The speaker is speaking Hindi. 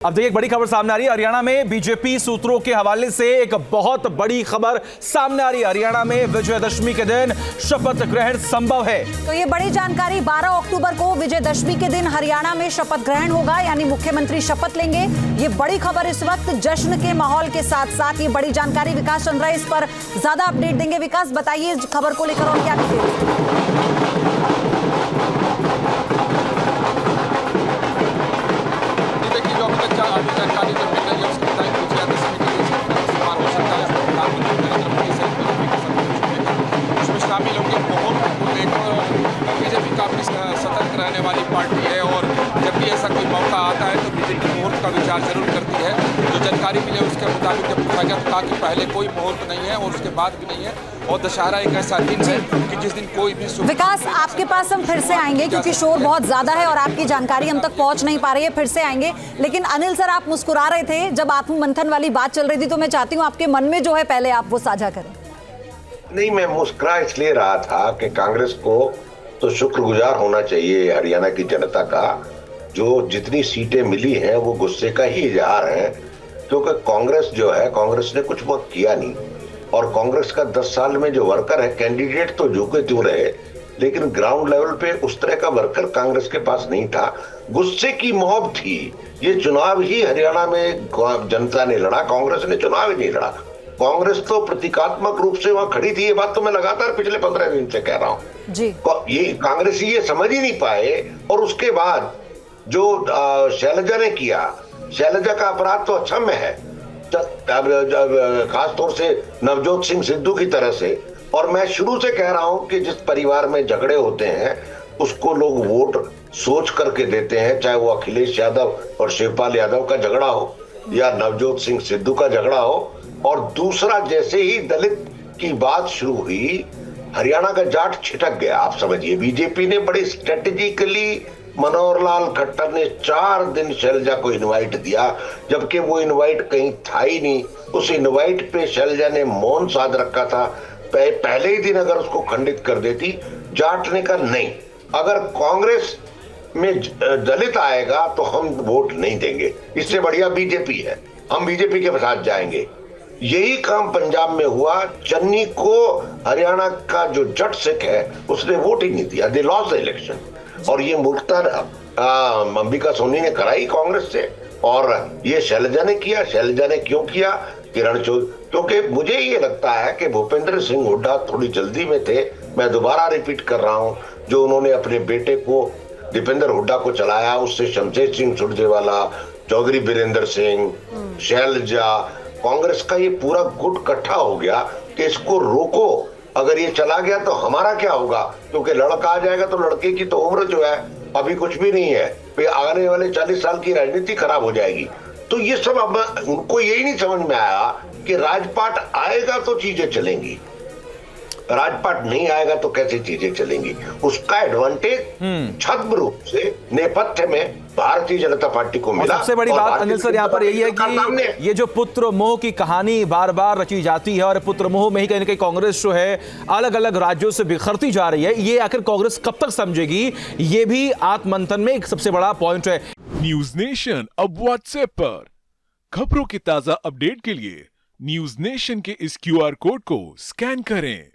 अब देखिए एक बड़ी खबर सामने आ रही है। हरियाणा में बीजेपी सूत्रों के हवाले से एक बहुत बड़ी खबर सामने आ रही है। हरियाणा में विजयदशमी के दिन शपथ ग्रहण संभव है। तो ये बड़ी जानकारी 12 अक्टूबर को विजयदशमी के दिन हरियाणा में शपथ ग्रहण होगा, यानी मुख्यमंत्री शपथ लेंगे। ये बड़ी खबर इस वक्त जश्न के माहौल के साथ साथ ये बड़ी जानकारी विकास चंद्रा इस पर ज्यादा अपडेट देंगे। विकास बताइए इस खबर को लेकर और क्या जानकारी जो मिल रही है उसके मुताबिक विजयादशमी के दिन इस्तेमाल हो सकता है। उसमें शामिल होंगे। बीजेपी काफी सतर्क रहने वाली पार्टी है और जब भी ऐसा कोई मौका आता है तो बीजेपी मुहूर्त का विचार जरूर करती है। जो जानकारी मिले उसके मुताबिक जब पूछा गया तो कहा कि पहले कोई मुहूर्त नहीं है और उसके बाद भी नहीं है, और दशहरा एक ऐसा दिन है कि जिस दिन कोई भी विकास आपके पास हम फिर से आएंगे क्योंकि शोर बहुत ज्यादा है और आपकी जानकारी हम तक पहुंच नहीं पा रही है। फिर से आएंगे, लेकिन अनिल सर आप मुस्कुरा रहे थे जब आत्म मंथन वाली बात चल रही थी, तो मैं चाहती हूँ आपके मन में जो है पहले आप वो साझा करें। नहीं, मैं मुस्कुरा इसलिए रहा था कि कांग्रेस को तो शुक्रगुजार होना चाहिए हरियाणा की जनता का, जो जितनी सीटें मिली हैं वो गुस्से का ही इजहार है, क्योंकि कांग्रेस जो है, कांग्रेस ने कुछ बहुत किया नहीं। और कांग्रेस का 10 साल में जो वर्कर है, कैंडिडेट तो जो के त्यों रहे, लेकिन ग्राउंड लेवल पे उस तरह का वर्कर कांग्रेस के पास नहीं था। गुस्से की मोहब थी। ये चुनाव ही हरियाणा में जनता ने लड़ा, कांग्रेस ने चुनाव ही नहीं लड़ा। कांग्रेस तो प्रतीकात्मक रूप से वहां खड़ी थी। ये बात तो मैं लगातार पिछले 15 दिन से कह रहा हूं जी। ये कांग्रेस ये समझ ही नहीं पाए। और उसके बाद जो शैलजा ने किया, शैलजा का अपराध तो अक्षम्य है, खास तौर से नवजोत सिंह सिद्धू की तरह से। और मैं शुरू से कह रहा हूं कि जिस परिवार में झगड़े होते हैं उसको लोग वोट सोच करके देते हैं, चाहे वो अखिलेश यादव और शिवपाल यादव का झगड़ा हो या नवजोत सिंह सिद्धू का झगड़ा हो। और दूसरा, जैसे ही दलित की बात शुरू हुई, हरियाणा का जाट छिटक गया। आप समझिए, बीजेपी ने बड़ी स्ट्रेटेजिकली, मनोहर लाल खट्टर ने 4 दिन शैलजा को इनवाइट दिया, जबकि वो इनवाइट कहीं था ही नहीं। उस इनवाइट पे शैलजा ने मौन साध रखा था। पहले ही दिन अगर उसको खंडित कर देती, जाट ने कहा नहीं, अगर कांग्रेस में दलित आएगा तो हम वोट नहीं देंगे, इससे बढ़िया बीजेपी है, हम बीजेपी के साथ जाएंगे। यही काम पंजाब में हुआ। चन्नी को हरियाणा का जो जट सिख है उसने वोट ही नहीं दिया, दे लॉस्ट द इलेक्शन। और ये मूर्खता अंबिका सोनी ने कराई कांग्रेस से, और ये शैलजा ने किया। शैलजा ने क्यों किया? किरण चौधरी, क्योंकि मुझे ये लगता है कि भूपेंद्र सिंह हुड्डा थोड़ी जल्दी में थे। मैं दोबारा रिपीट कर रहा हूं, जो उन्होंने अपने बेटे को, दीपेंद्र हुड्डा को चलाया, उससे शमशेर सिंह सुरजेवाला, चौधरी बीरेंद्र सिंह, शैलजा, कांग्रेस का ये पूरा गुट इकट्ठा हो गया कि इसको रोको। अगर ये चला गया तो हमारा क्या होगा? क्योंकि लड़का आ जाएगा तो लड़के की तो उम्र जो है अभी कुछ भी नहीं है, फिर आने वाले 40 साल की राजनीति खराब हो जाएगी। तो ये सब, अब उनको यही नहीं समझ में आया कि राजपाट आएगा तो चीजें चलेंगी, राजपाट नहीं आएगा तो कैसे चीजें चलेंगी। उसका एडवांटेज छद्म रूप से नेपथ्य में भारतीय जनता पार्टी को मिला। सबसे बड़ी बात अनिल सर यहाँ पर यही है कि ये जो पुत्र मोह की कहानी बार बार रची जाती है, और पुत्र मोह में ही कहीं ना कहीं कांग्रेस जो है अलग अलग राज्यों से बिखरती जा रही है, ये आखिर कांग्रेस कब तक समझेगी? ये भी आत्ममंथन में एक सबसे बड़ा पॉइंट है। न्यूज नेशन अब व्हाट्सएप पर खबरों की ताजा अपडेट के लिए न्यूज नेशन के इस QR कोड को स्कैन करें।